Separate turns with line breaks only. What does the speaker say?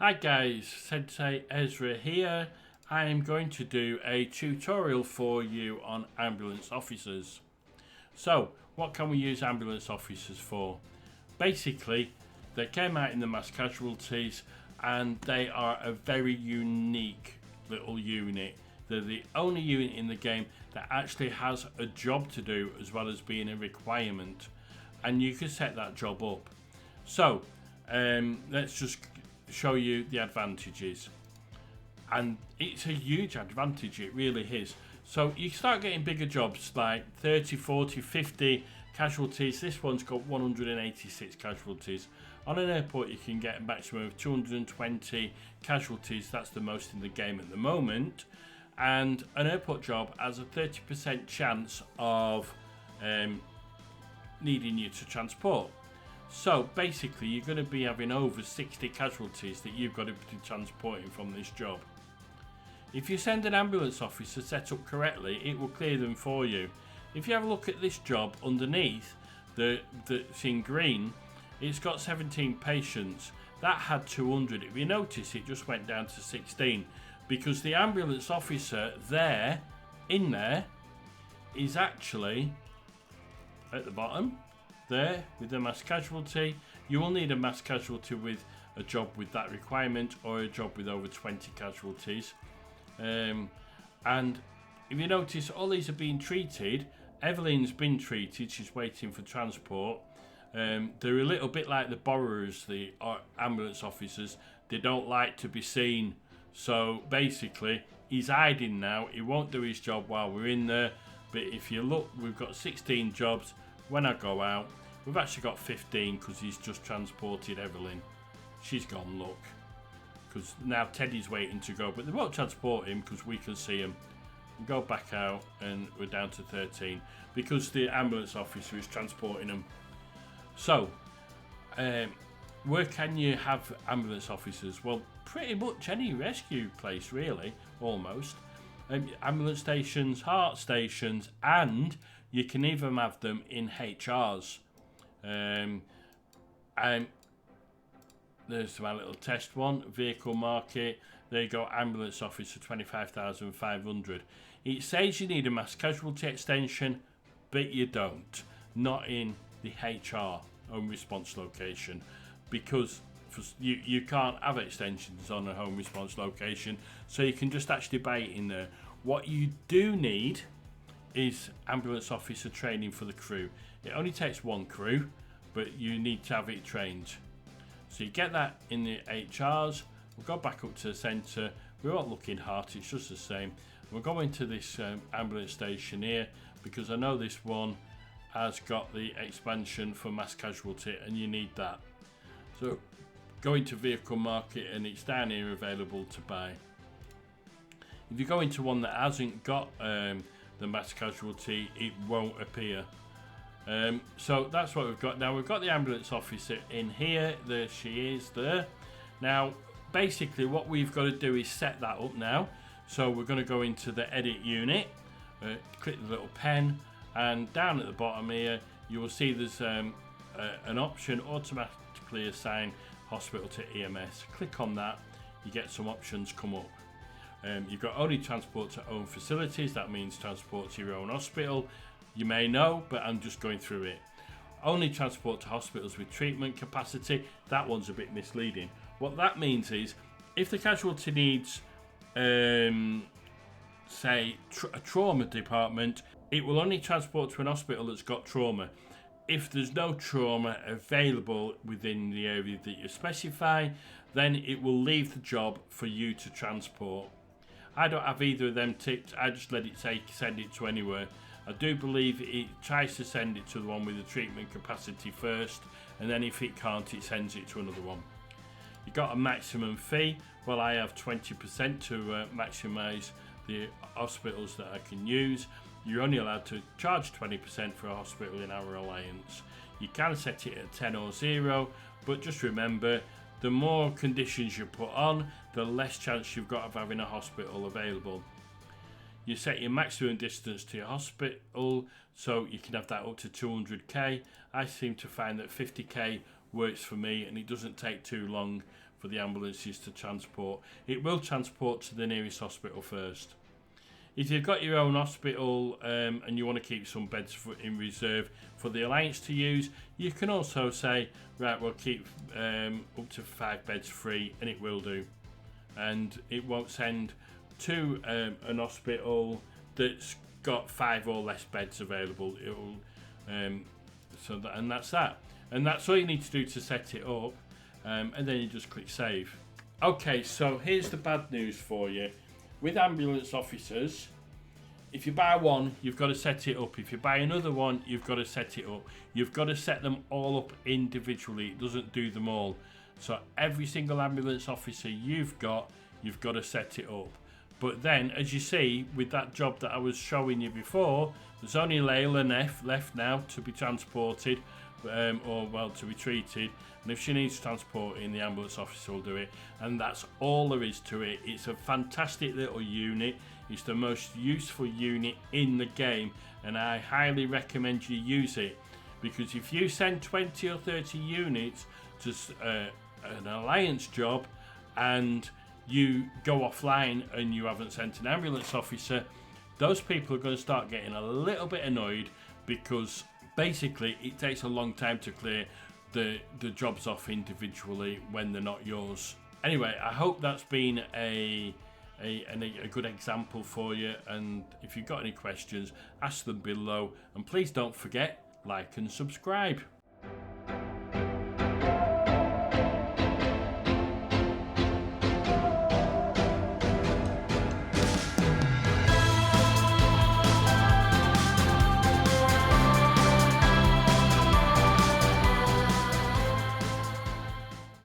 Hi guys, Sensei Ezra here. I am going to do a tutorial for you on ambulance officers. So, what can we use ambulance officers for? Basically, they came out in the mass casualties and they are a very unique little unit. They're the only unit in the game that actually has a job to do as well as being a requirement, and you can set that job up. So, let's just show you the advantages, and it's a huge advantage, it really is. So you start getting bigger jobs like 30, 40, 50 casualties. This one's got 186 casualties. On an airport you can get a maximum of 220 casualties. That's the most in the game at the moment, and an airport job has a 30% chance of needing you to transport. So basically you're going to be having over 60 casualties that you've got to be transporting from this job. If you send an ambulance officer set up correctly, it will clear them for you. If you have a look at this job underneath, that's in green, it's got 17 patients. That had 200. If you notice, it just went down to 16 because the ambulance officer in there is actually at the bottom there with the mass casualty. You will need a mass casualty with a job with that requirement or a job with over 20 casualties. And if you notice, all these are being treated. Evelyn's been treated, she's waiting for transport. They're a little bit like the borrowers, the ambulance officers. They don't like to be seen, so basically he's hiding now. He won't do his job while we're in there, but if you look, we've got 16 jobs. When I go out, we've actually got 15 because he's just transported Evelyn. She's gone, look, because now Teddy's waiting to go, but they won't transport him because we can see him. We go back out and we're down to 13 because the ambulance officer is transporting them. So, where can you have ambulance officers? Well, pretty much any rescue place, really, almost. Ambulance stations, heart stations, and you can even have them in HRs. And there's my little test one, vehicle market. There you go, ambulance officer 25,500. It says you need a mass casualty extension, but you don't. Not in the HR, home response location, because you can't have extensions on a home response location, so you can just actually buy it in there. What you do need is ambulance officer training for the crew. It only takes one crew, but you need to have it trained. So you get that in the HRs. We'll go back up to the centre. We won't look in heart, it's just the same. We'll go into this ambulance station here because I know this one has got the expansion for mass casualty and you need that. So go into vehicle market and it's down here available to buy. If you go into one that hasn't got the mass casualty, it won't appear. So that's what we've got. Now we've got the ambulance officer in here. There she is there. Now basically what we've got to do is set that up now. So we're going to go into the edit unit, click the little pen, and down at the bottom here you will see there's an option, automatically assign hospital to EMS. Click on that, you get some options come up. You've got only transport to own facilities, that means transport to your own hospital. You may know, but I'm just going through it. Only transport to hospitals with treatment capacity, that one's a bit misleading. What that means is, if the casualty needs, say, a trauma department, it will only transport to an hospital that's got trauma. If there's no trauma available within the area that you specify, then it will leave the job for you to transport. I don't have either of them ticked, I just let it say send it to anywhere. I do believe it tries to send it to the one with the treatment capacity first, and then if it can't, it sends it to another one. You've got a maximum fee. Well, I have 20% to maximise the hospitals that I can use. You're only allowed to charge 20% for a hospital in our alliance. You can set it at 10 or 0, but just remember, the more conditions you put on, the less chance you've got of having a hospital available. You set your maximum distance to your hospital, so you can have that up to 200k. I seem to find that 50k works for me, and it doesn't take too long for the ambulances to transport. It will transport to the nearest hospital first. If you've got your own hospital and you want to keep some beds in reserve for the Alliance to use, you can also say, right, we'll keep up to 5 beds free, and it will do. And it won't send to an hospital that's got 5 or less beds available. It'll and that's that. And that's all you need to do to set it up. And then you just click save. Okay, so here's the bad news for you. With ambulance officers, if you buy one, you've got to set it up. If you buy another one, you've got to set it up. You've got to set them all up individually. It doesn't do them all. So every single ambulance officer you've got to set it up. But then, as you see, with that job that I was showing you before, there's only Layla left now to be transported, to be treated. And if she needs transporting, the ambulance officer will do it. And that's all there is to it. It's a fantastic little unit. It's the most useful unit in the game, and I highly recommend you use it, because if you send 20 or 30 units to an Alliance job and you go offline and you haven't sent an ambulance officer, those people are going to start getting a little bit annoyed, because basically it takes a long time to clear the jobs off individually when they're not yours. Anyway, I hope that's been a good example for you, and if you've got any questions, ask them below, and please don't forget, like and subscribe.